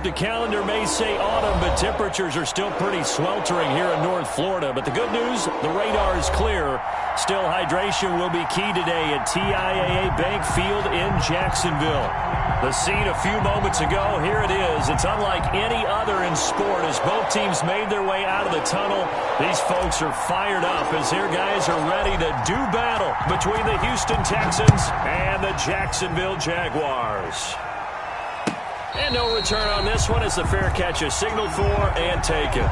The calendar may say autumn, but temperatures are still pretty sweltering here in North Florida. But the good news, the radar is clear. Still, hydration will be key today at TIAA Bank Field in Jacksonville. The scene a few moments ago, here it is. It's unlike any other in sport as both teams made their way out of the tunnel. These folks are fired up as their guys are ready to do battle between the Houston Texans and the Jacksonville Jaguars. And no return on this one as the fair catch is signaled for and taken.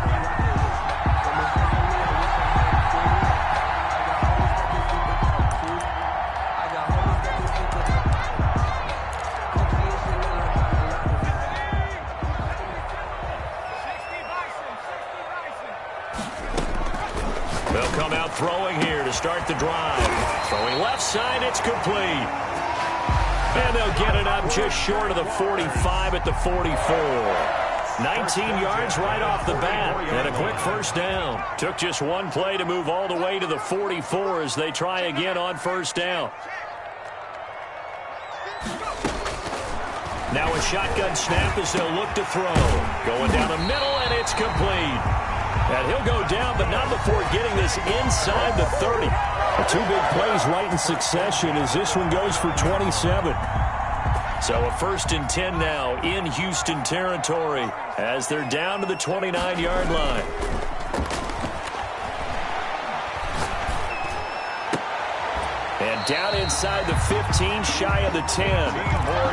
They'll come out throwing here to start the drive. Throwing left side, it's complete. And they'll get it up just short of the 45 at the 44. 19 yards right off the bat. And a quick first down. Took just one play to move all the way to the 44 as they try again on first down. Now a shotgun snap as they'll look to throw. Going down the middle, and it's complete. And he'll go down, but not before getting this inside the 30. Two big plays right in succession as this one goes for 27. So a 1st and 10 now in Houston territory as they're down to the 29-yard line. And down inside the 15, shy of the 10.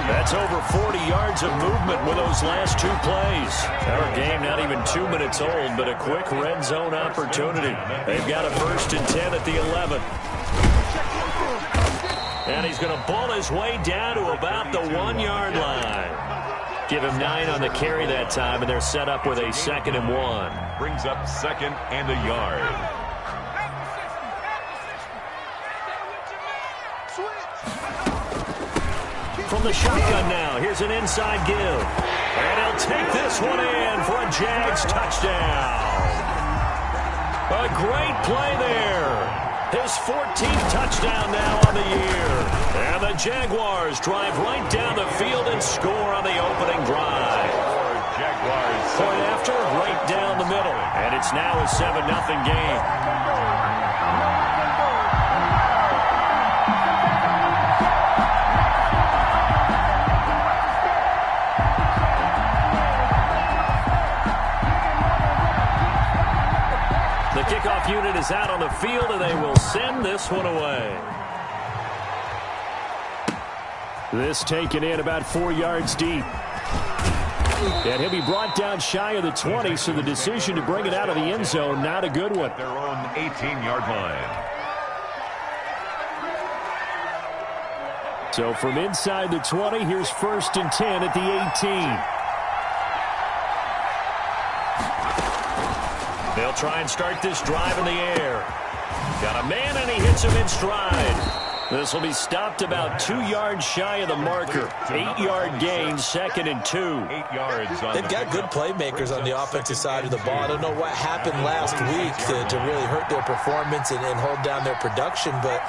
That's over 40 yards of movement with those last two plays. Our game not even 2 minutes old, but a quick red zone opportunity. They've got a 1st and 10 at the 11. And he's going to bull his way down to about the 1-yard line. Give him 9 on the carry that time, and they're set up with a 2nd and 1. Brings up 2nd and a yard. From the shotgun now, here's an inside give. And he'll take this one in for a Jags touchdown. A great play there. His 14th touchdown now on the year. And the Jaguars drive right down the field and score on the opening drive. Jaguars. Point after, right down the middle. And it's now a 7-0 game. The kickoff unit is out on the field, and they will send this one away. This taken in about 4 yards deep. And he'll be brought down shy of the 20, so the decision to bring it out of the end zone, not a good one. Their own 18-yard line. So from inside the 20, here's 1st and 10 at the 18. They'll try and start this drive in the air. Got a man, and he hits him in stride. This will be stopped about 2 yards shy of the marker. 8-yard gain, 2nd and 2. 8 yards. They've got good playmakers on the offensive side of the ball. I don't know what happened last week to really hurt their performance and hold down their production, but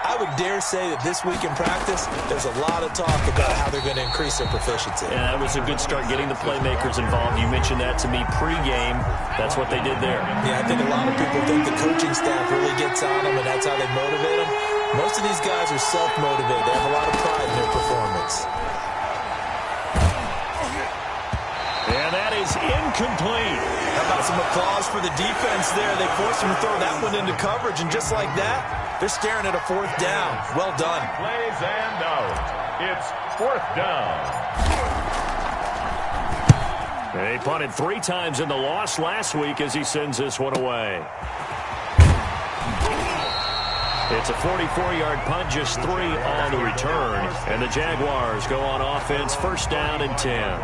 I would dare say that this week in practice, there's a lot of talk about how they're going to increase their proficiency. Yeah, that was a good start getting the playmakers involved. You mentioned that to me pregame. That's what they did there. Yeah, I think a lot of people think the coaching staff really gets on them, and that's how they motivate them. Most of these guys are self-motivated. They have a lot of pride in their performance. And that is incomplete. How about some applause for the defense there? They forced him to throw that one into coverage, and just like that, they're staring at a 4th down. Well done. Plays and out. It's 4th down. They punted 3 times in the loss last week as he sends this one away. It's a 44-yard punt, just 3 on the return. And the Jaguars go on offense, 1st down and 10.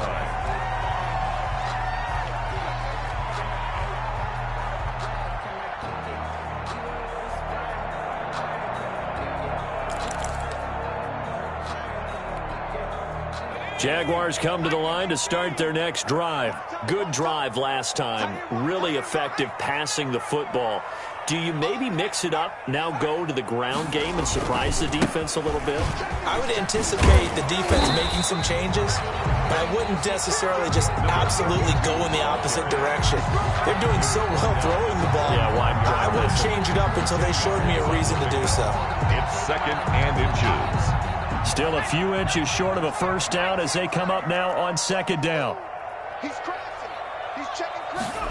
Jaguars come to the line to start their next drive. Good drive last time. Really effective passing the football. Do you maybe mix it up, now go to the ground game and surprise the defense a little bit? I would anticipate the defense making some changes, but I wouldn't necessarily just absolutely go in the opposite direction. They're doing so well throwing the ball. Yeah, I wouldn't change it up until they showed me a reason to do so. It's 2nd and inches. Still a few inches short of a first down as they come up now on 2nd down. He's crashing. He's checking crashing.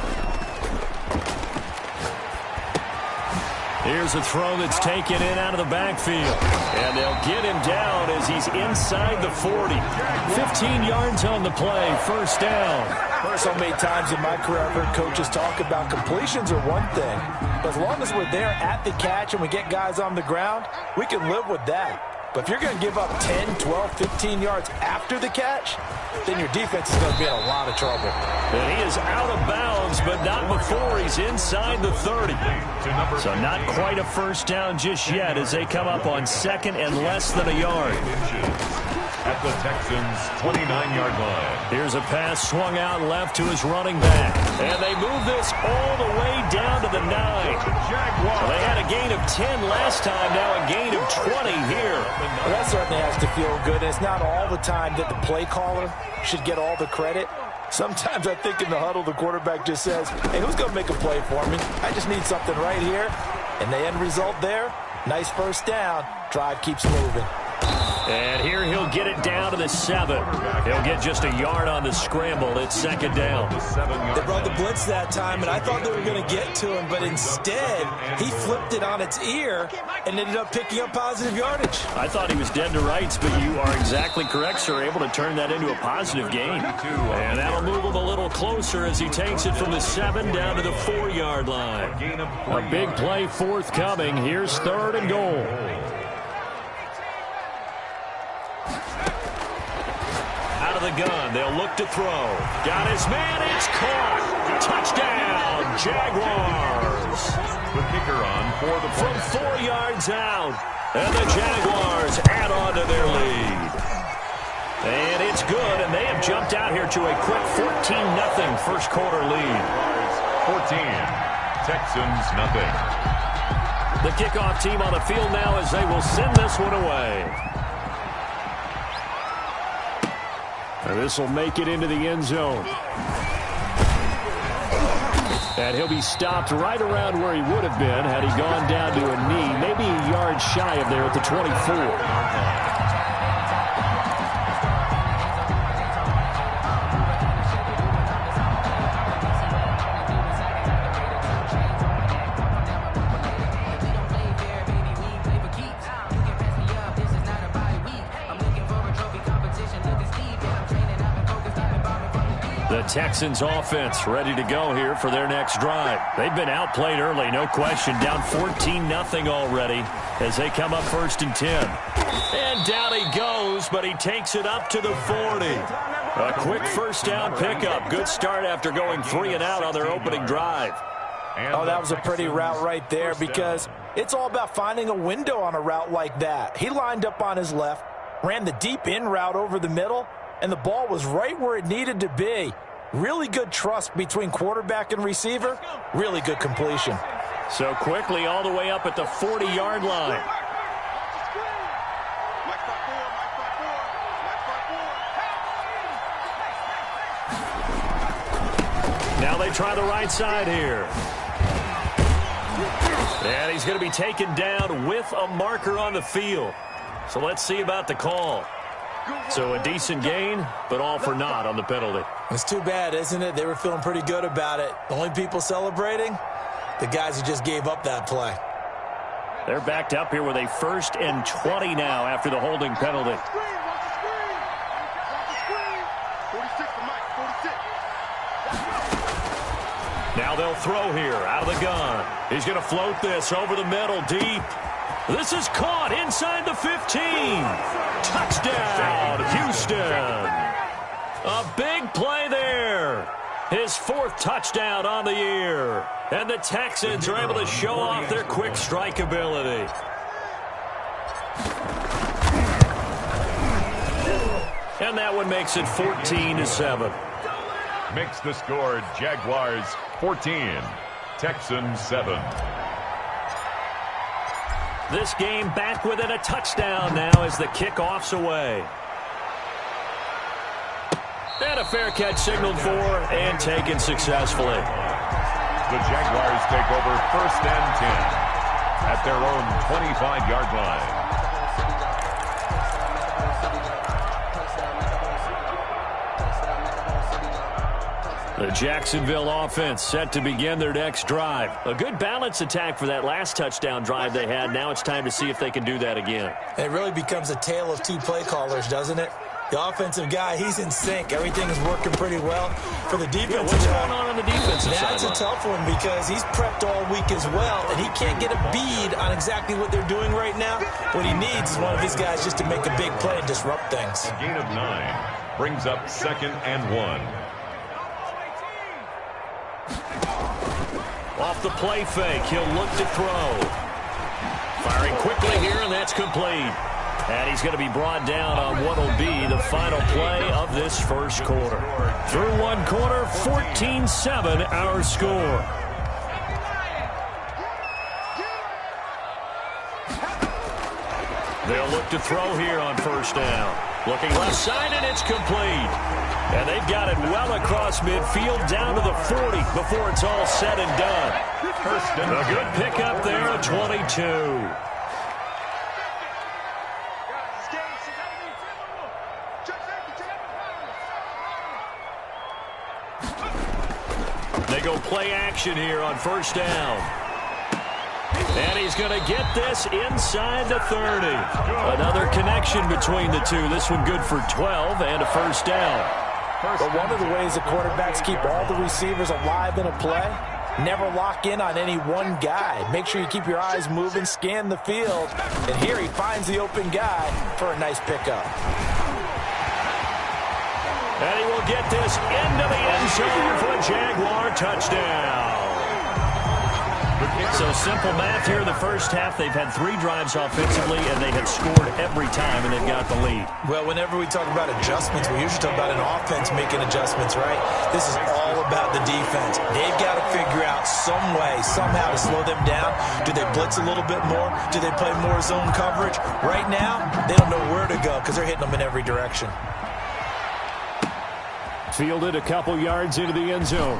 Here's a throw that's taken in out of the backfield. And they'll get him down as he's inside the 40. 15 yards on the play, first down. So many times in my career I've heard coaches talk about completions are one thing. But as long as we're there at the catch and we get guys on the ground, we can live with that. But if you're going to give up 10, 12, 15 yards after the catch, then your defense is going to be in a lot of trouble. And he is out of bounds, but not before he's inside the 30. So not quite a first down just yet as they come up on 2nd and less than a yard. At the Texans' 29-yard line. Here's a pass swung out left to his running back. And they move this all the way down to the 9. Well, they had a gain of 10 last time, now a gain of 20 here. Well, that certainly has to feel good. It's not all the time that the play caller should get all the credit. Sometimes I think in the huddle the quarterback just says, hey, who's going to make a play for me? I just need something right here. And the end result there, nice first down. Drive keeps moving. And here he'll get it down to the 7. He'll get just a yard on the scramble. It's 2nd down. They brought the blitz that time, and I thought they were going to get to him, but instead he flipped it on its ear and ended up picking up positive yardage. I thought he was dead to rights, but you are exactly correct, sir. Able to turn that into a positive gain. And that'll move him a little closer as he takes it from the 7 down to the 4-yard line. A big play forthcoming. Here's 3rd and goal. Of the gun, they'll look to throw. Got his man, it's caught. Touchdown, Jaguars. The kicker on for the from 4 yards out, and the Jaguars add on to their lead. And it's good, and they have jumped out here to a quick 14-0 first quarter lead. 14, Texans nothing. The kickoff team on the field now as they will send this one away. This will make it into the end zone. And he'll be stopped right around where he would have been had he gone down to a knee, maybe a yard shy of there at the 24. The Texans offense ready to go here for their next drive. They've been outplayed early, no question. Down 14-0 already as they come up 1st and 10. And down he goes, but he takes it up to the 40. A quick first down pickup. Good start after going 3 and out on their opening drive. Oh, that was a pretty route right there because it's all about finding a window on a route like that. He lined up on his left, ran the deep in route over the middle, and the ball was right where it needed to be. Really good trust between quarterback and receiver. Really good completion. So quickly all the way up at the 40-yard line. Now they try the right side here. And he's going to be taken down with a marker on the field. So let's see about the call. So a decent gain, but all for naught on the penalty. It's too bad, isn't it? They were feeling pretty good about it. The only people celebrating, the guys who just gave up that play. They're backed up here with a 1st and 20 now after the holding penalty. Now they'll throw here out of the gun. He's going to float this over the middle deep. This is caught inside the 15. Touchdown, Houston. A big play there. His 4th touchdown on the year. And the Texans are able to show off their quick strike ability. And And that one makes it 14-7. Makes the score Jaguars 14, Texans 7. This game back within a touchdown now as the kickoff's away. And a fair catch signaled for and taken successfully. The Jaguars take over 1st and 10 at their own 25-yard line. The Jacksonville offense set to begin their next drive. A good balance attack for that last touchdown drive they had. Now it's time to see if they can do that again. It really becomes a tale of two play callers, doesn't it? The offensive guy, he's in sync. Everything is working pretty well. For the defensive what's going on the defensive side? That's a tough one because he's prepped all week as well, and he can't get a bead on exactly what they're doing right now. What he needs is one of his guys just to make a big play and disrupt things. A gain of 9 brings up 2nd and 1. Off the play fake, he'll look to throw. Firing quickly here, and that's complete. And he's going to be brought down on what will be the final play of this first quarter. Through one quarter, 14-7 our score. They'll look to throw here on first down. Looking left side, and it's complete. And they've got it well across midfield down to the 40 before it's all said and done. A good pickup there at 22. They go play action here on first down. And he's going to get this inside the 30. Another connection between the two. This one good for 12 and a first down. But one of the ways the quarterbacks keep all the receivers alive in a play, never lock in on any one guy. Make sure you keep your eyes moving, scan the field. And here he finds the open guy for a nice pickup. And he will get this into the end zone for a Jaguar touchdown. So simple math here in the first half. They've had 3 drives offensively, and they have scored every time, and they've got the lead. Well, whenever we talk about adjustments, we usually talk about an offense making adjustments, right? This is all about the defense. They've got to figure out some way, somehow to slow them down. Do they blitz a little bit more? Do they play more zone coverage? Right now, they don't know where to go because they're hitting them in every direction. Fielded a couple yards into the end zone.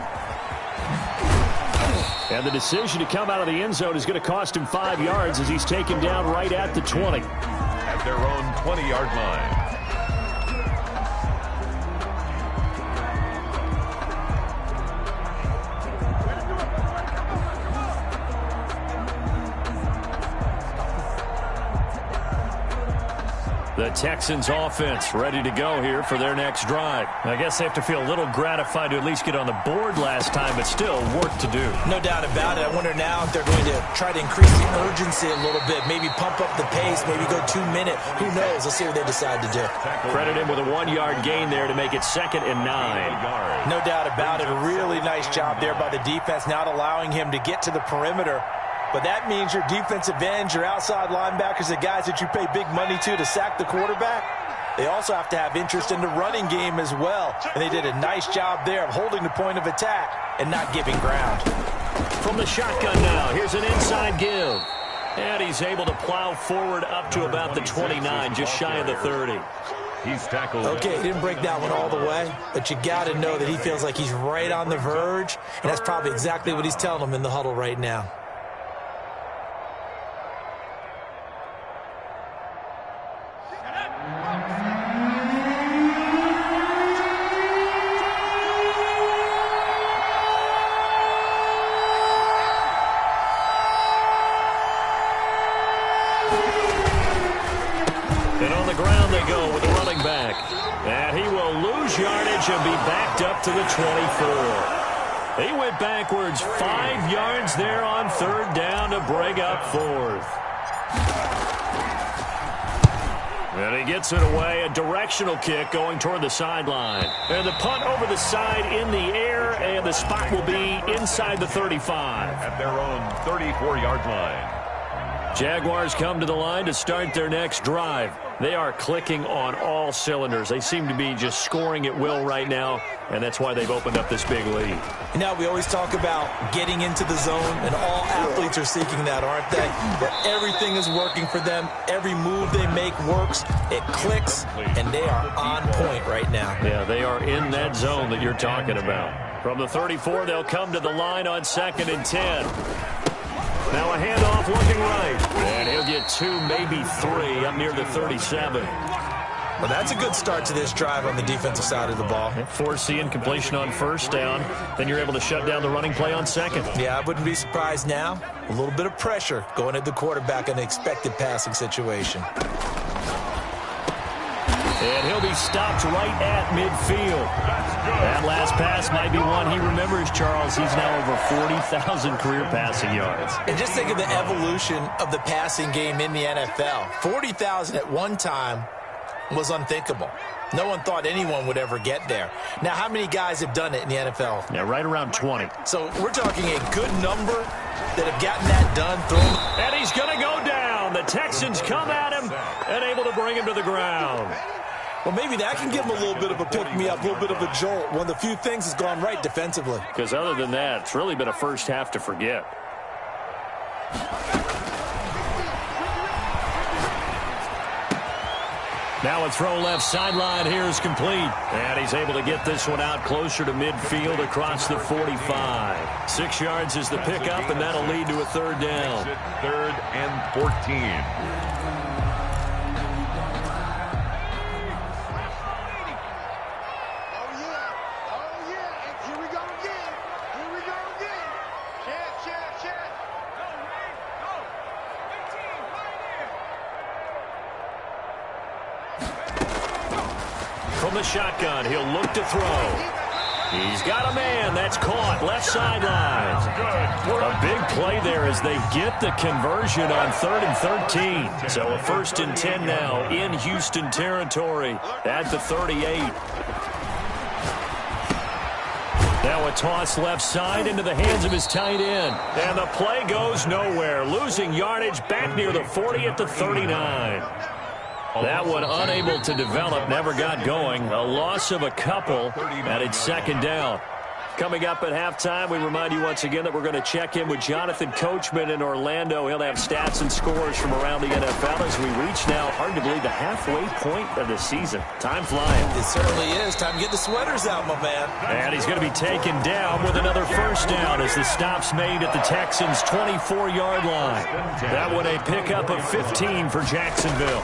And the decision to come out of the end zone is going to cost him 5 yards as he's taken down right at the 20. At their own 20-yard line. The Texans offense ready to go here for their next drive. I guess they have to feel a little gratified to at least get on the board last time, but still work to do. No doubt about it. I wonder now if they're going to try to increase the urgency a little bit, maybe pump up the pace, maybe go 2 minute. Who knows? Let's see what they decide to do. Credit him with a 1-yard gain there to make it 2nd and 9. No doubt about it. A really nice job there by the defense, not allowing him to get to the perimeter. But that means your defensive ends, your outside linebackers, the guys that you pay big money to sack the quarterback, they also have to have interest in the running game as well. And they did a nice job there of holding the point of attack and not giving ground. From the shotgun now, here's an inside give. And he's able to plow forward up to about the 29, just shy of the 30. He's tackled. Okay, he didn't break that one all the way, but you got to know that he feels like he's right on the verge, and that's probably exactly what he's telling them in the huddle right now. And on the ground they go with the running back. And he will lose yardage and be backed up to the 24. He went backwards 5 yards there on 3rd down to bring up 4th. And he gets it away, a directional kick going toward the sideline. And the punt over the side in the air, and the spot will be inside the 35. At their own 34-yard line. Jaguars come to the line to start their next drive. They are clicking on all cylinders. They seem to be just scoring at will right now, and that's why they've opened up this big lead. You know, we always talk about getting into the zone, and all athletes are seeking that, aren't they? Where everything is working for them. Every move they make works. It clicks, and they are on point right now. Yeah, they are in that zone that you're talking about. From the 34, they'll come to the line on 2nd and 10. Now a handoff looking right. And he'll get 2, maybe 3 up near the 37. Well, that's a good start to this drive on the defensive side of the ball. Force the incompletion on 1st down. Then you're able to shut down the running play on 2nd. Yeah, I wouldn't be surprised now. A little bit of pressure going at the quarterback in an expected passing situation. And he'll be stopped right at midfield. That last pass might be one he remembers, Charles. He's now over 40,000 career passing yards. And just think of the evolution of the passing game in the NFL. 40,000 at one time was unthinkable. No one thought anyone would ever get there. Now, how many guys have done it in the NFL? Yeah, right around 20. So we're talking a good number that have gotten that done. And he's going to go down. The Texans come at him and able to bring him to the ground. Well, maybe that can give him a little bit of a pick-me-up, a little bit of a jolt. One of the few things has gone right defensively. Because other than that, it's really been a first half to forget. Now a throw left sideline here is complete. And he's able to get this one out closer to midfield across the 45. 6 yards is the pickup, and that'll lead to a 3rd down. 3rd and 14. From the shotgun, he'll look to throw. He's got a man. That's caught. Left sideline. A big play there as they get the conversion on 3rd and 13. So a 1st and 10 now in Houston territory at the 38. Now a toss left side into the hands of his tight end. And the play goes nowhere. Losing yardage back near the 40 at the 39. That one unable to develop, never got going. A loss of a couple, and it's 2nd down. Coming up at halftime, we remind you once again that we're going to check in with Jonathan Coachman in Orlando. He'll have stats and scores from around the NFL as we reach now, hard to believe, the halfway point of the season. Time flying. It certainly is. Time to get the sweaters out, my man. And he's going to be taken down with another 1st down as the stop's made at the Texans' 24-yard line. That one a pickup of 15 for Jacksonville.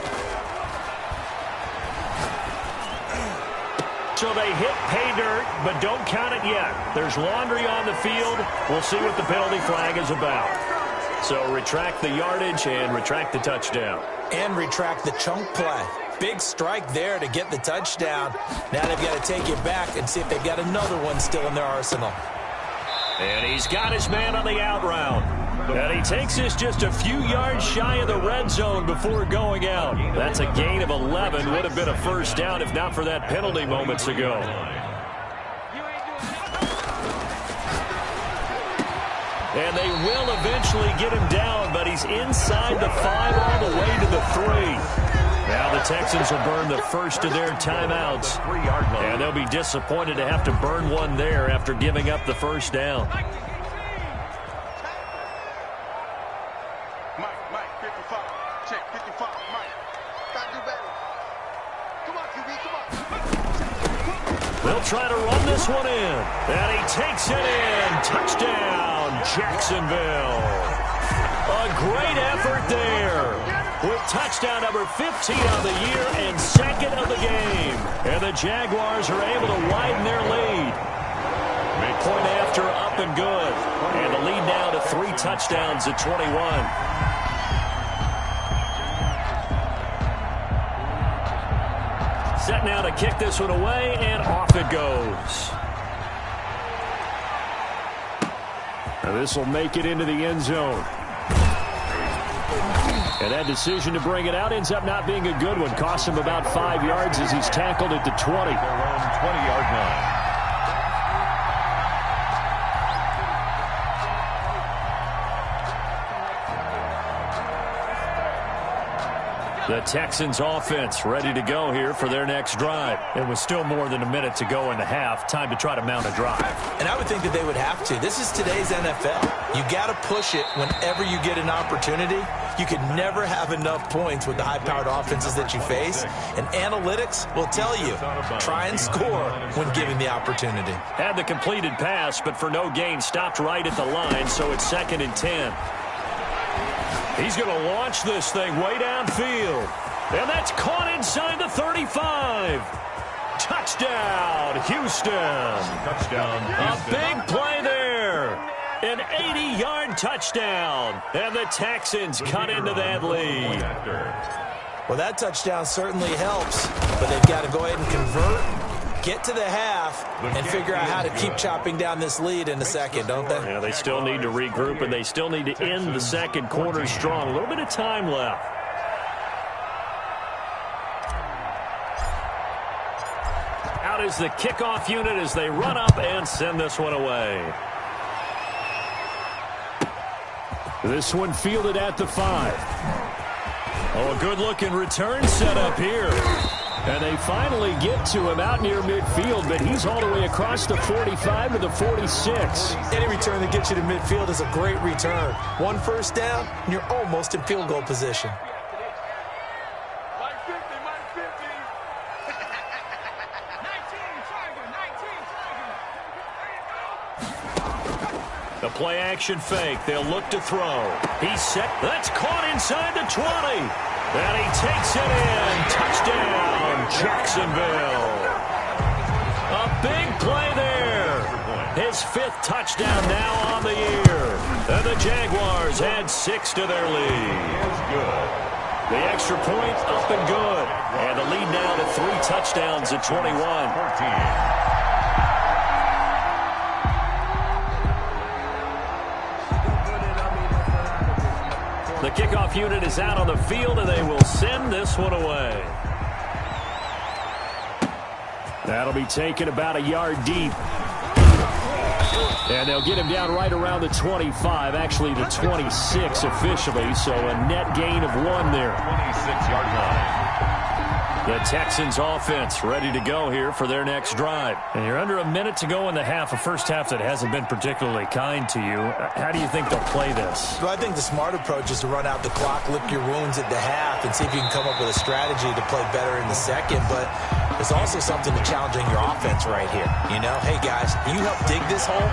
So they hit pay dirt, but don't count it yet. There's laundry on the field. We'll see what the penalty flag is about. So retract the yardage and retract the touchdown. And retract the chunk play. Big strike there to get the touchdown. Now they've got to take it back and see if they've got another one still in their arsenal. And he's got his man on the out route. And he takes this just a few yards shy of the red zone before going out. That's a gain of 11. Would have been a 1st down if not for that penalty moments ago. And they will eventually get him down, but he's inside the 5 all the way to the 3. Now the Texans will burn the first of their timeouts. And they'll be disappointed to have to burn one there after giving up the 1st down. They'll try to run this one in. And he takes it in. Touchdown, Jacksonville. A great effort there. With touchdown number 15 of the year and 2nd of the game. And the Jaguars are able to widen their lead. Point after up and good. And the lead now to 3 touchdowns at 21. Set now to kick this one away, and off it goes. Now this will make it into the end zone. And that decision to bring it out ends up not being a good one. Costs him about 5 yards as he's tackled at the 20. Their own 20-yard line. The Texans offense ready to go here for their next drive. It was still more than a minute to go in the half. Time to try to mount a drive. And I would think that they would have to. This is today's NFL. You got to push it whenever you get an opportunity. You can never have enough points with the high-powered offenses that you face. And analytics will tell you, try and score when given the opportunity. Had the completed pass, but for no gain, stopped right at the line, so it's 2nd and 10. He's going to launch this thing way downfield. And that's caught inside the 35. Touchdown, Houston. Touchdown, Houston. A big play there. An 80-yard touchdown. And the Texans cut into that lead. Well, that touchdown certainly helps, but they've got to go ahead and convert, get to the half, and figure out how to keep chopping down this lead in a second, don't they? Yeah, they still need to regroup, and they still need to end the second quarter strong. A little bit of time left. Out is the kickoff unit as they run up and send this one away. This one fielded at the 5. Oh, a good-looking return set up here. And they finally get to him out near midfield, but he's all the way across the 45 to the 46. Any return that gets you to midfield is a great return. One first down, and you're almost in field goal position. The play-action fake. They'll look to throw. He's set. That's caught inside the 20. And he takes it in. Touchdown, Jacksonville. A big play there. His 5th touchdown now on the year. And the Jaguars add 6 to their lead. The extra point up and good. And the lead now to 3 touchdowns at 21. The kickoff unit is out on the field, and they will send this one away. That'll be taken about a yard deep. And they'll get him down right around the 25, actually the 26 officially, so a net gain of 1 there. 26-yard line. The Texans offense ready to go here for their next drive. And you're under a minute to go in the half, a first half that hasn't been particularly kind to you. How do you think they'll play this? Well, I think the smart approach is to run out the clock, lick your wounds at the half, and see if you can come up with a strategy to play better in the second. But there's also something to challenging your offense right here. You know, hey, guys, can you help dig this hole?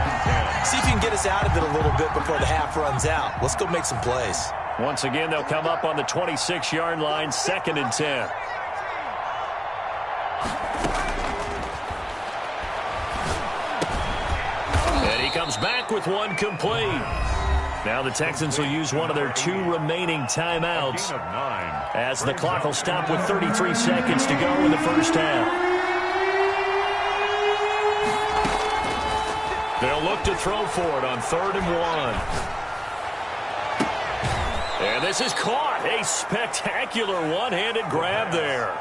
See if you can get us out of it a little bit before the half runs out. Let's go make some plays. Once again, they'll come up on the 26-yard line, 2nd and 10. And he comes back with one complete. Now the Texans will use one of their 2 remaining timeouts as the clock will stop with 33 seconds to go in the first half. They'll look to throw for it on 3rd and 1. And this is caught. A spectacular one-handed grab there.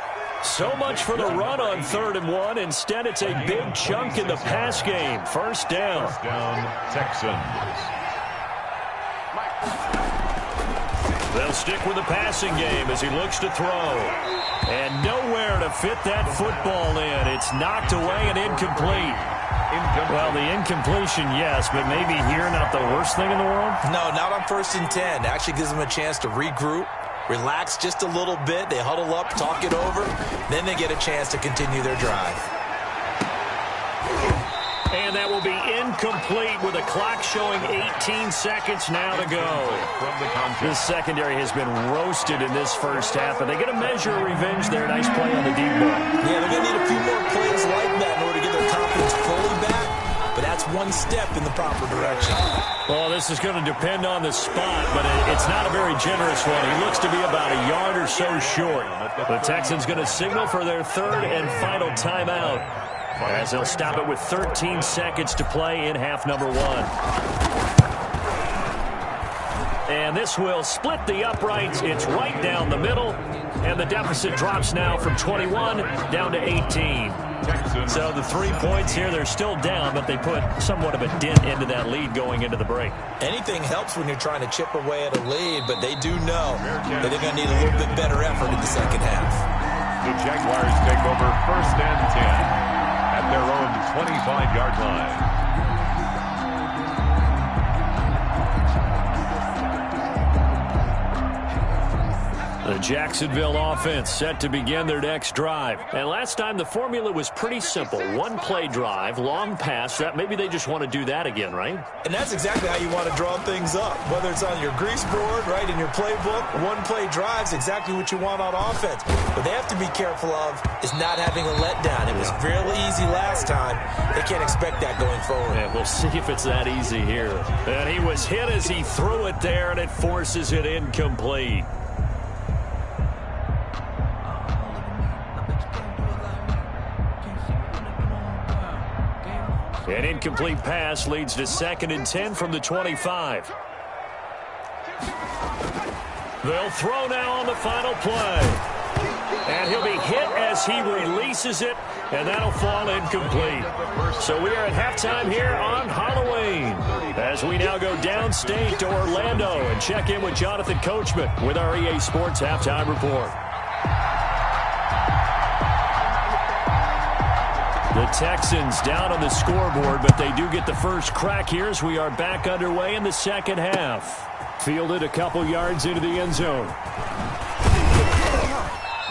So much for the run on 3rd and 1. Instead, it's a big chunk in the pass game. First down. First down, Texans. They'll stick with the passing game as he looks to throw. And nowhere to fit that football in. It's knocked away and incomplete. Well, the incompletion, yes, but maybe here not the worst thing in the world? No, not on 1st and 10. It actually gives them a chance to regroup, relax just a little bit. They huddle up, talk it over. Then they get a chance to continue their drive. And that will be incomplete with the clock showing 18 seconds now to go. The secondary has been roasted in this first half, but they get a measure of revenge there. Nice play on the deep ball. Yeah, they're going to need a few more plays like that in order to get their confidence fully back. But that's one step in the proper direction. Well, this is going to depend on the spot, but it's not a very generous one. He looks to be about a yard or so short. The Texans going to signal for their 3rd and final timeout, as they'll stop it with 13 seconds to play in half number 1. And this will split the uprights. It's right down the middle. And the deficit drops now from 21 down to 18. Texans. So the 3 points here, they're still down, but they put somewhat of a dent into that lead going into the break. Anything helps when you're trying to chip away at a lead, but they do know that they're going to need a little bit better effort in the second half. The Jaguars take over 1st and 10 at their own 25-yard line. The Jacksonville offense set to begin their next drive. And last time the formula was pretty simple. One play drive, long pass. That maybe they just want to do that again, right? And that's exactly how you want to draw things up. Whether it's on your grease board, right, in your playbook, one play drive's exactly what you want on offense. What they have to be careful of is not having a letdown. It was fairly easy last time. They can't expect that going forward. Yeah, we'll see if it's that easy here. And he was hit as he threw it there, and it forces it incomplete. An incomplete pass leads to 2nd and 10 from the 25. They'll throw now on the final play. And he'll be hit as he releases it, and that'll fall incomplete. So we are at halftime here on Halloween as we now go downstate to Orlando and check in with Jonathan Coachman with our EA Sports Halftime Report. The Texans down on the scoreboard, but they do get the first crack here as we are back underway in the second half. Fielded a couple yards into the end zone.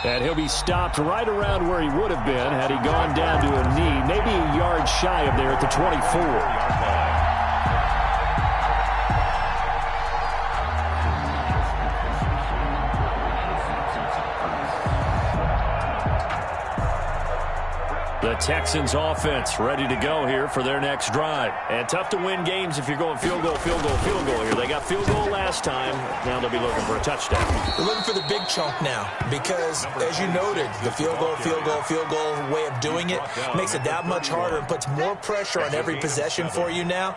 And he'll be stopped right around where he would have been had he gone down to a knee, maybe a yard shy of there at the 24. The Texans offense ready to go here for their next drive. And tough to win games if you're going field goal, field goal, field goal here. They got field goal last time. Now they'll be looking for a touchdown. They're looking for the big chunk now because, as you noted, the field goal, field goal, field goal way of doing it makes it that much harder and puts more pressure on every possession for you now.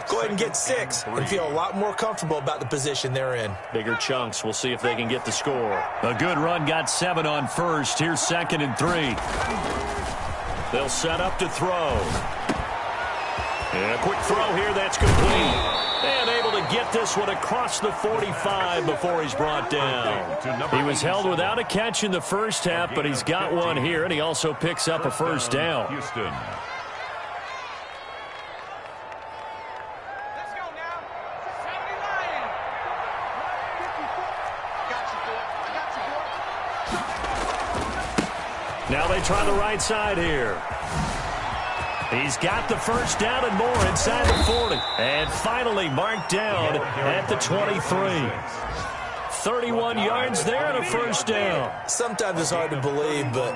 Go ahead and get 6 and feel a lot more comfortable about the position they're in. Bigger chunks. We'll see if they can get the score. A good run got 7 on first. Here's 2nd and 3. They'll set up to throw. And a quick throw here, that's complete. And able to get this one across the 45 before he's brought down. He was held without a catch in the first half, but he's got one here, and he also picks up a first down. Houston. Now they try the right side here. He's got the first down and more inside the 40. And finally marked down at the 23. 31 yards there and a first down. Sometimes it's hard to believe, but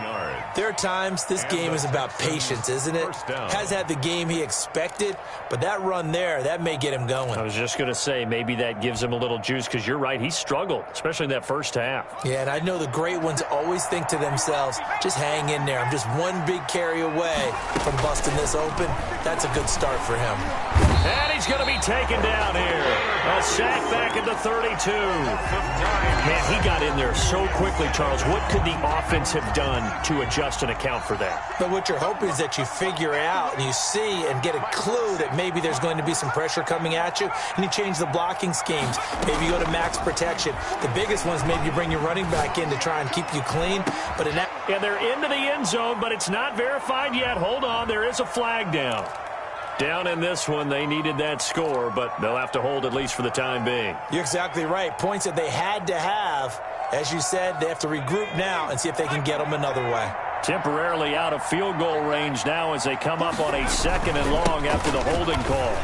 there are times this game is about patience, isn't it? Has had the game he expected, but that run there, that may get him going. I was just going to say, maybe that gives him a little juice because you're right, he struggled, especially in that first half. Yeah, and I know the great ones always think to themselves, just hang in there. I'm just one big carry away from busting this open. That's a good start for him. And he's going to be taken down here. A sack back at the 32. Man, he got in there so quickly, Charles. What could the offense have done to adjust and account for that? But what you're hoping is that you figure out and you see and get a clue that maybe there's going to be some pressure coming at you, and you change the blocking schemes. Maybe you go to max protection. The biggest ones, maybe you bring your running back in to try and keep you clean. But in that, yeah, they're into the end zone, but it's not verified yet. Hold on, there is a flag down. Down in this one, they needed that score, but they'll have to hold at least for the time being. You're exactly right. Points that they had to have. As you said, they have to regroup now and see if they can get them another way. Temporarily out of field goal range now as they come up on a 2nd and long after the holding call.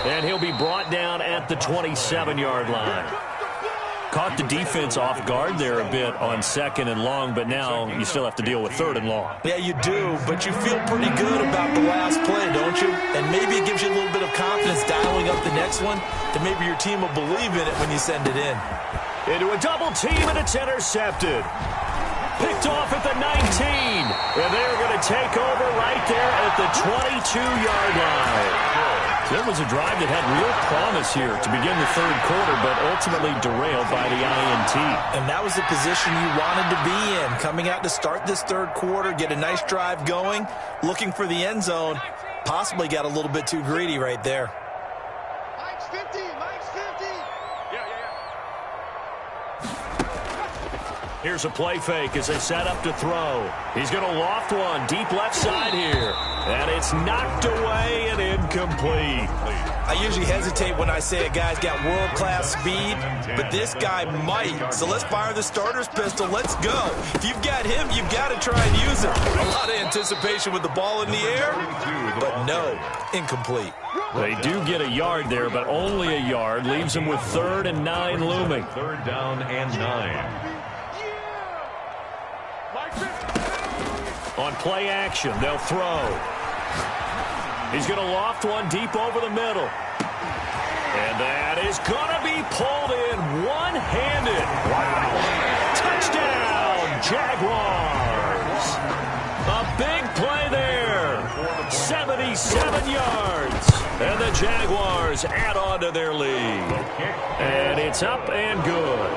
And he'll be brought down at the 27-yard line. Caught the defense off guard there a bit on 2nd and long, but now you still have to deal with 3rd and long. Yeah, you do, but you feel pretty good about the last play, don't you? And maybe it gives you a little bit of confidence dialing up the next one that maybe your team will believe in it when you send it in. Into a double team, and it's intercepted. Picked off at the 19. And they're going to take over right there at the 22-yard line. So it was a drive that had real promise here to begin the third quarter, but ultimately derailed by the INT. And that was the position you wanted to be in, coming out to start this third quarter, get a nice drive going, looking for the end zone. Possibly got a little bit too greedy right there. Mike's 50, Mike's 50. Here's a play fake as they set up to throw. He's going to loft one deep left side here. And it's knocked away and incomplete. I usually hesitate when I say a guy's got world-class speed, but this guy might. So let's fire the starter's pistol. Let's go. If you've got him, you've got to try and use it. A lot of anticipation with the ball in the air, but no, incomplete. They do get a yard there, but only a yard. Leaves them with 3rd and 9 looming. 3rd down and 9. On play action, they'll throw. He's going to loft one deep over the middle. And that is going to be pulled in one-handed. Wow. Touchdown, Jaguars. A big play there. 77 yards. And the Jaguars add on to their lead. And it's up and good.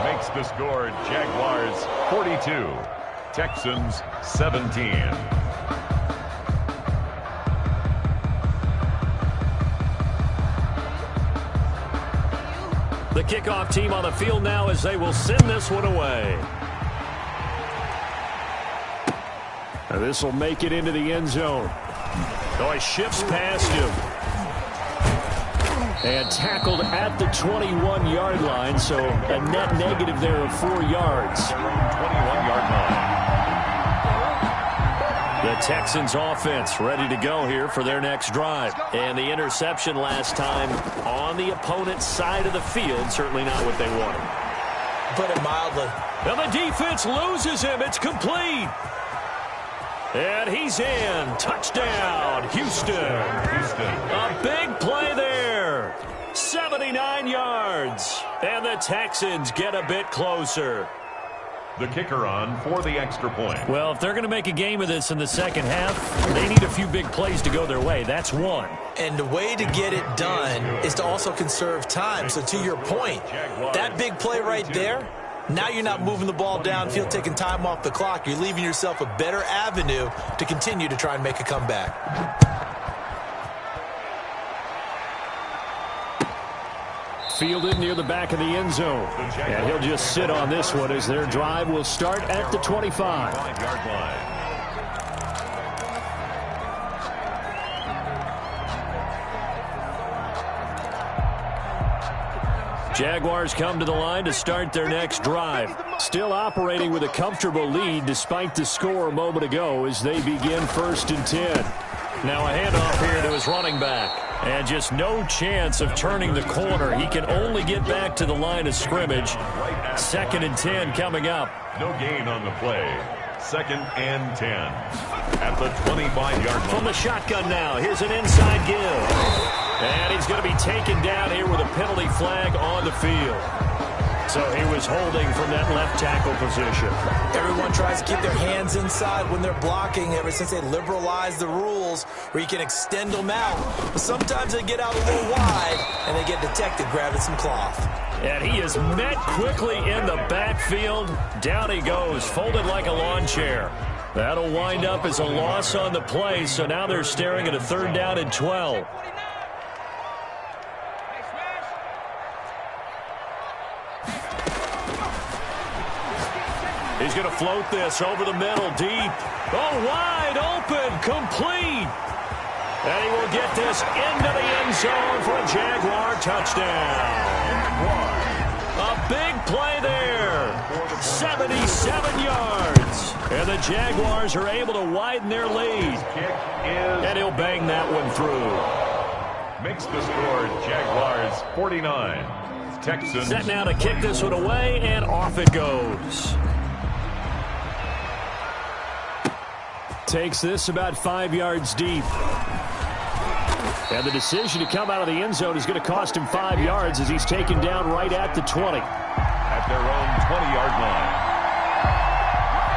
Makes the score Jaguars 42. Texans 17. The kickoff team on the field now as they will send this one away. And this will make it into the end zone. Oh, he ships past him. And tackled at the 21-yard line, so a net negative there of 4 yards. 21-yard line. The Texans offense ready to go here for their next drive. And the interception last time on the opponent's side of the field, certainly not what they wanted. Put it mildly. And the defense loses him. It's complete. And he's in. Touchdown, Houston. A big play there. 79 yards. And the Texans get a bit closer. The kicker on for the extra point. Well, if they're going to make a game of this in the second half, they need a few big plays to go their way. That's one. And the way to get it done is to also conserve time. So to your point, that big play right there, now you're not moving the ball downfield, taking time off the clock. You're leaving yourself a better avenue to continue to try and make a comeback. Fielded near the back of the end zone. And he'll just sit on this one as their drive will start at the 25. 5-yard line. Jaguars come to the line to start their next drive. Still operating with a comfortable lead despite the score a moment ago as they begin 1st and 10. Now a handoff here to his running back. And just no chance of turning the corner. He can only get back to the line of scrimmage. 2nd and 10 coming up. No gain on the play. 2nd and 10. At the 25-yard line. From the shotgun now. Here's an inside give. And he's going to be taken down here with a penalty flag on the field. So he was holding from that left tackle position. Everyone tries to keep their hands inside when they're blocking ever since they liberalized the rules where you can extend them out. But sometimes they get out a little wide and they get detected grabbing some cloth. And he is met quickly in the backfield. Down he goes, folded like a lawn chair. That'll wind up as a loss on the play, so now they're staring at a 3rd down and 12. He's going to float this over the middle, deep. Oh, wide open, complete. And he will get this into the end zone for a Jaguar touchdown. A big play there. 77 yards. And the Jaguars are able to widen their lead. And he'll bang that one through. Makes the score Jaguars 49. Texans. Set now to kick this one away, and off it goes. Takes this about 5 yards deep. And the decision to come out of the end zone is going to cost him 5 yards as he's taken down right at the 20. At their own 20-yard line.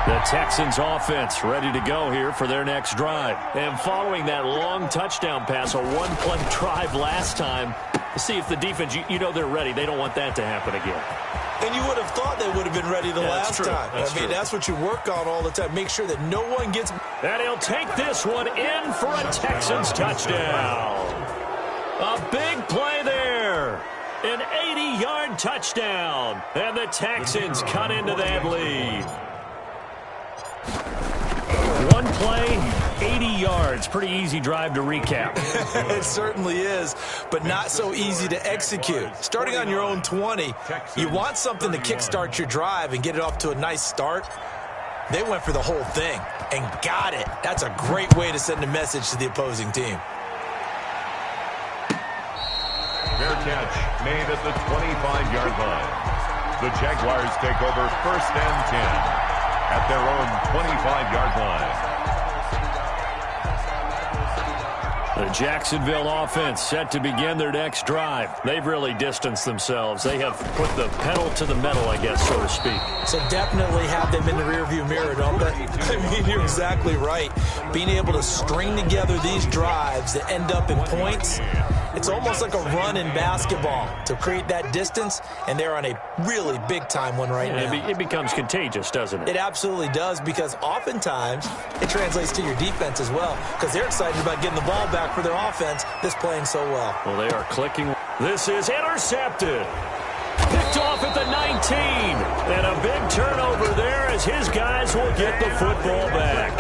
The Texans offense ready to go here for their next drive. And following that long touchdown pass, a one-play drive last time, to see if the defense, you know they're ready. They don't want that to happen again. And you would have thought they would have been ready the last time. That's what you work on all the time. Make sure that no one gets... And he'll take this one in for a Texans touchdown. A big play there. An 80-yard touchdown. And the Texans cut into that lead. One play, 80 yards. Pretty easy drive to recap. It certainly is, but not so easy to execute. Starting on your own 20, you want something to kickstart your drive and get it off to a nice start. They went for the whole thing and got it. That's a great way to send a message to the opposing team. Fair catch made at the 25-yard line. The Jaguars take over first and 10 at their own 25-yard line. The Jacksonville offense set to begin their next drive. They've really distanced themselves. They have put the pedal to the metal, I guess, so to speak. So definitely have them in the rearview mirror, don't they? I mean, you're exactly right. Being able to string together these drives that end up in points, it's almost like a run in basketball to create that distance, and they're on a really big-time one right now. It becomes contagious, doesn't it? It absolutely does, because oftentimes it translates to your defense as well, because they're excited about getting the ball back for their offense that's playing so well. Well, they are clicking. This is intercepted. Picked off at the 19. And a big turnover there as his guys will get the football back.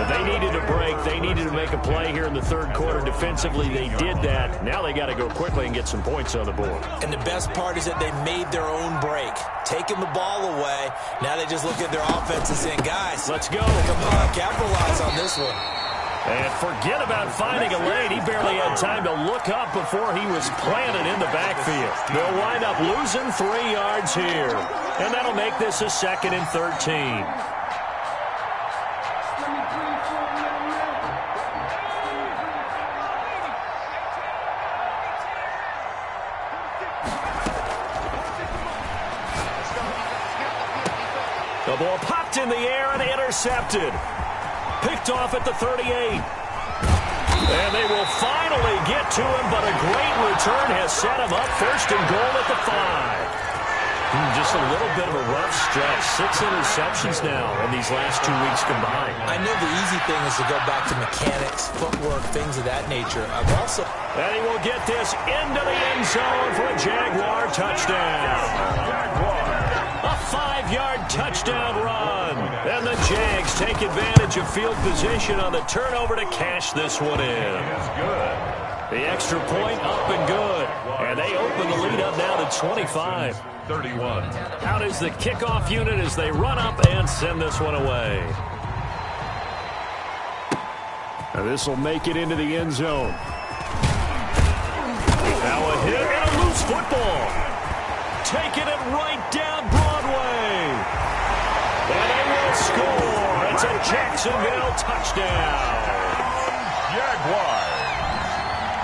They needed a break. They needed to make a play here in the third quarter. Defensively, they did that. Now they got to go quickly and get some points on the board. And the best part is that they made their own break. Taking the ball away. Now they just look at their offense and saying, guys, let's go. Come on, capitalize on this one. And forget about finding a lane. He barely had time to look up before he was planted in the backfield. They'll wind up losing 3 yards here. And that'll make this a 2nd and 13. The ball popped in the air and intercepted. Picked off at the 38. And they will finally get to him, but a great return has set him up. 1st and goal at the 5. Just a little bit of a rough stretch. 6 interceptions now in these last 2 weeks combined. I know the easy thing is to go back to mechanics, footwork, things of that nature. I've also... And he will get this into the end zone for a Jaguar touchdown. A 5-yard touchdown run. And the Jags take advantage of field position on the turnover to cash this one in. The extra point up and good. And they open the lead up now to 25. 31. Out is the kickoff unit as they run up and send this one away. Now this will make it into the end zone. Now a hit and a loose football. Taking it right down Broadway. And they will score. It's a Jacksonville touchdown. Jaguars.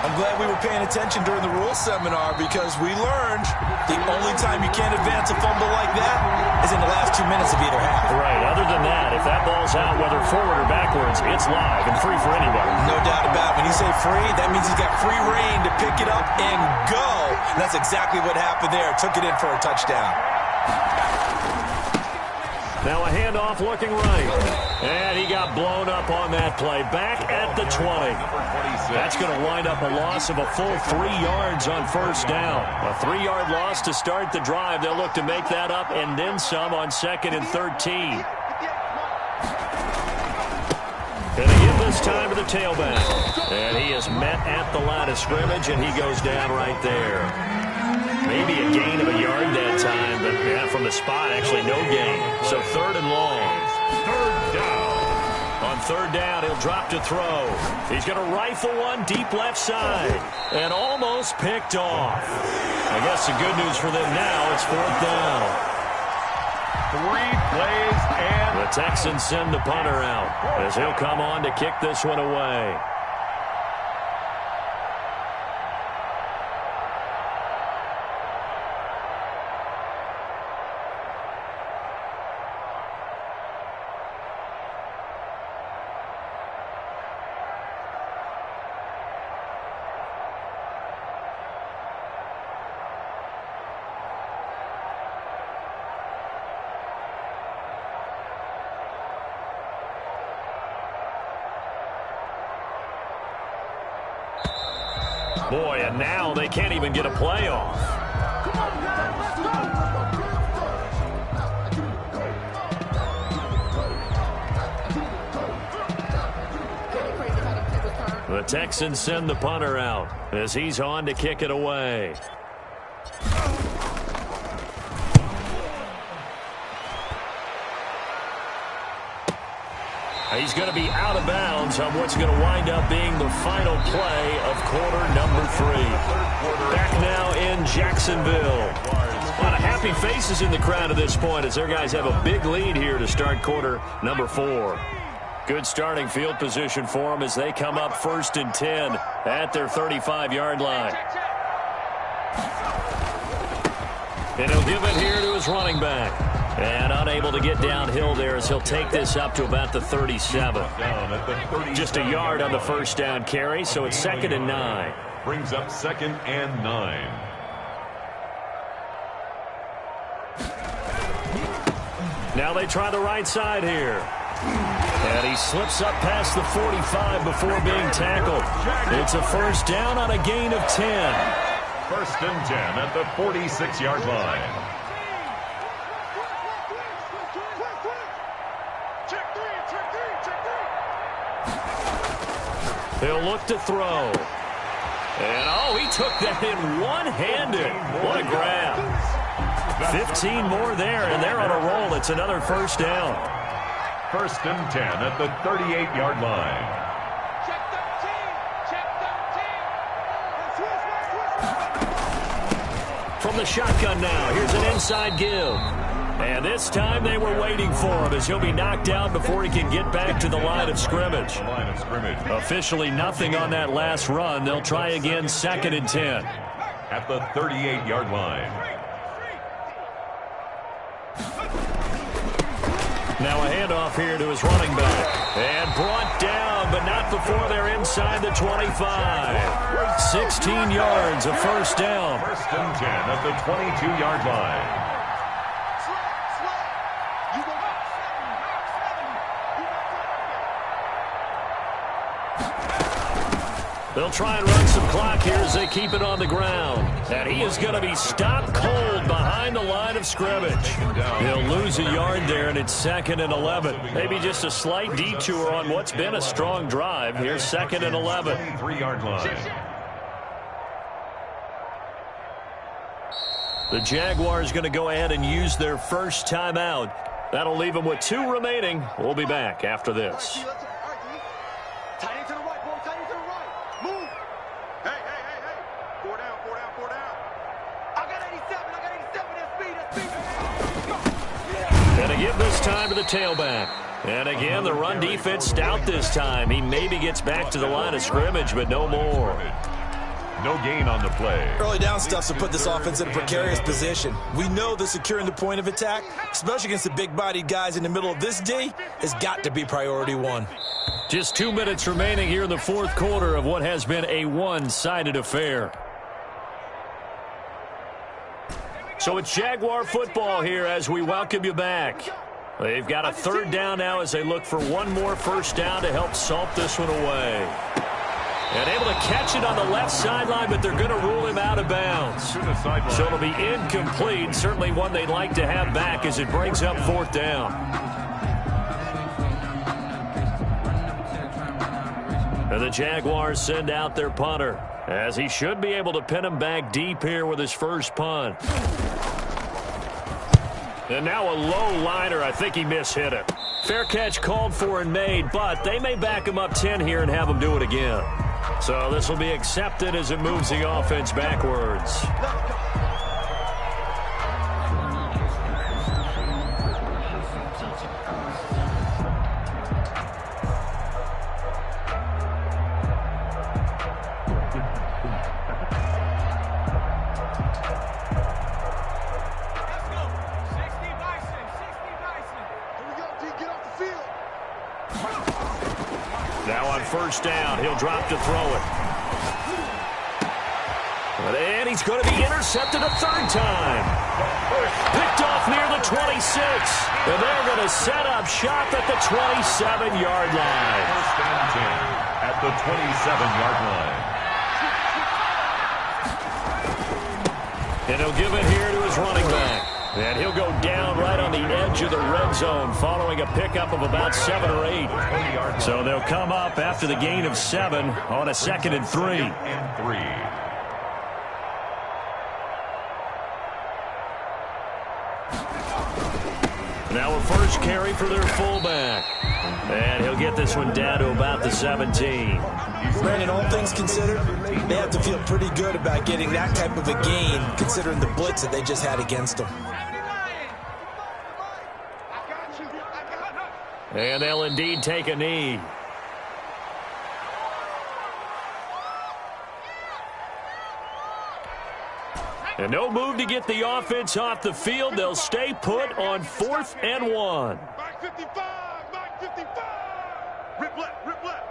I'm glad we were paying attention during the rules seminar, because we learned the only time you can't advance a fumble like that is in the last 2 minutes of either half. Right. Other than that, if that ball's out, whether forward or backwards, it's live and free for anybody. No doubt about it. When you say free, that means he's got free reign to pick it up and go. And that's exactly what happened there. Took it in for a touchdown. Now a handoff looking right. And he got blown up on that play. Back at the 20. That's going to wind up a loss of a full 3 yards on 1st down. A 3-yard loss to start the drive. They'll look to make that up and then some on 2nd and 13. Going to give this time to the tailback. And he is met at the line of scrimmage, and he goes down right there. Maybe a gain of a yard that time, but yeah, from the spot, actually no gain. So 3rd and long. 3rd down. On 3rd down, he'll drop to throw. He's going to rifle one deep left side. And almost picked off. I guess the good news for them now, it's 4th down. 3 plays and... The Texans send the punter out as he'll come on to kick this one away. Boy, and now they can't even get a playoff. The Texans send the punter out as he's on to kick it away. He's going to be out of bounds on what's going to wind up being the final play of quarter number 3. Back now in Jacksonville. A lot of happy faces in the crowd at this point as their guys have a big lead here to start quarter number 4. Good starting field position for them as they come up 1st and 10 at their 35-yard line. And he'll give it here to his running back. And unable to get downhill there as he'll take this up to about the 37. Just a yard on the first down carry, so it's 2nd and 9. Brings up 2nd and 9. Now they try the right side here. And he slips up past the 45 before being tackled. It's a first down on a gain of 10. 1st and 10 at the 46-yard line. He'll look to throw. And, oh, he took that in one-handed. What a grab. 15 more there, and they're on a roll. It's another first down. 1st and 10 at the 38-yard line. Check 13. From the shotgun now, here's an inside give. And this time they were waiting for him as he'll be knocked out before he can get back to the line of scrimmage. Officially nothing on that last run. They'll try again 2nd and 10. At the 38-yard line. Now a handoff here to his running back. And brought down, but not before they're inside the 25. 16 yards, a first down. 1st and 10 at the 22-yard line. They'll try and run some clock here as they keep it on the ground. And he is going to be stopped cold behind the line of scrimmage. He'll lose a yard there, and it's 2nd and 11. Maybe just a slight detour on what's been a strong drive. Here's 2nd and 11. 23-yard line. The Jaguars going to go ahead and use their first timeout. That'll leave them with 2 remaining. We'll be back after this. Tight end to the right, boy. Tight end to the right. Move. Hey. 4 down. I got 87. That's speed. And to give this time to the tailback. And again, the run defense stout this time. He maybe gets back to the line of scrimmage, but no more. No gain on the play. Early down stuff to put this offense in a precarious position. We know that securing the point of attack, especially against the big-bodied guys in the middle of this D, has got to be priority 1. Just 2 minutes remaining here in the 4th quarter of what has been a one-sided affair. So it's Jaguar football here as we welcome you back. They've got a 3rd down now as they look for one more first down to help salt this one away. And able to catch it on the left sideline, but they're going to rule him out of bounds. So it'll be incomplete. Certainly one they'd like to have back as it brings up 4th down. And the Jaguars send out their punter as he should be able to pin him back deep here with his first punt. And now a low liner. I think he mishit it. Fair catch called for and made, but they may back him up 10 here and have him do it again. So this will be accepted as it moves the offense backwards. Now on first down, he'll drop to throw it. And he's going to be intercepted a 3rd time. Picked off near the 26. And they're going to set up shop at the 27-yard line. 1st and 10 at the 27-yard line. And he'll give it here to his running back. And he'll go down right on the edge of the red zone following a pickup of about 7 or 8. So they'll come up after the gain of 7 on a 2nd and 3. Now a first carry for their fullback. And he'll get this one down to about the 17. Brandon, all things considered, they have to feel pretty good about getting that type of a gain considering the blitz that they just had against them. And they'll indeed take a knee. And no move to get the offense off the field. They'll stay put on 4th and 1. Back 55, back 55. Rip left, rip left.